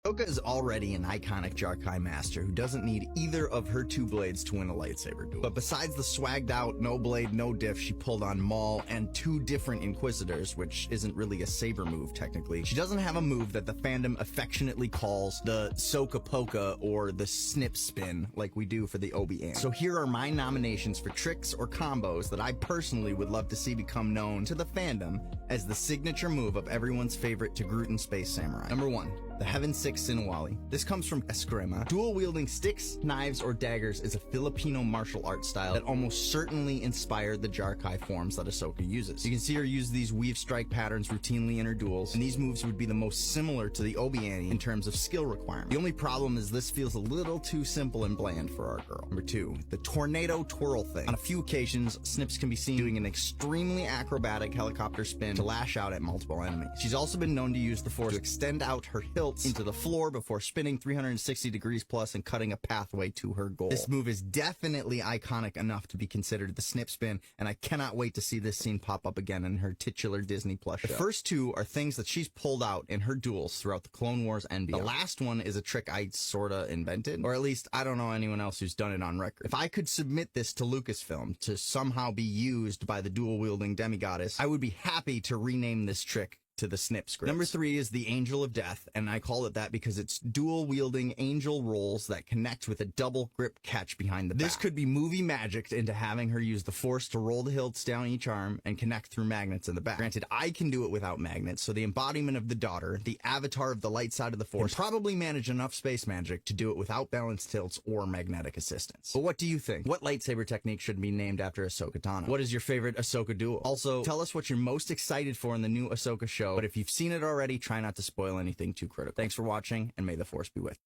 Soka is already an iconic Jarkai master who doesn't need either of her two blades to win a lightsaber duel. But besides the swagged out, no blade, no diff she pulled on Maul and two different Inquisitors, which isn't really a saber move technically, she doesn't have a move that the fandom affectionately calls the Soka Poka or the Snip Spin like we do for the obiani. So here are my nominations for tricks or combos that I personally would love to see become known to the fandom as the signature move of everyone's favorite Togrutan Space Samurai. Number 1. The Heaven 6 Sinawali. This comes from Eskrima. Dual-wielding sticks, knives, or daggers is a Filipino martial art style that almost certainly inspired the Jarkai forms that Ahsoka uses. You can see her use these weave strike patterns routinely in her duels, and these moves would be the most similar to the obiani in terms of skill requirement. The only problem is this feels a little too simple and bland for our girl. Number 2. The Tornado Twirl thing. On a few occasions, Snips can be seen doing an extremely acrobatic helicopter spin to lash out at multiple enemies. She's also been known to use the Force to extend out her hilt into the floor before spinning 360 degrees plus and cutting a pathway to her goal. This move is definitely iconic enough to be considered the Snip Spin, and I cannot wait to see this scene pop up again in her titular Disney Plus show. The first two are things that she's pulled out in her duels throughout the Clone Wars and beyond. The last one is a trick I sorta invented, or at least I don't know anyone else who's done it on record. If I could submit this to Lucasfilm to somehow be used by the dual-wielding demigoddess, I would be happy to rename this trick to the Snips Grips. Number 3 is the Angel of Death, and I call it that because it's dual-wielding angel rolls that connect with a double grip catch behind the back. This could be movie magicked into having her use the Force to roll the hilts down each arm and connect through magnets in the back. Granted, I can do it without magnets, so the embodiment of the daughter, the avatar of the light side of the Force, can probably manage enough space magic to do it without balance tilts or magnetic assistance. But what do you think? What lightsaber technique should be named after Ahsoka Tano? What is your favorite Ahsoka duel? Also, tell us what you're most excited for in the new Ahsoka show, but if you've seen it already, try not to spoil anything too critical. Thanks for watching, and may the Force be with you.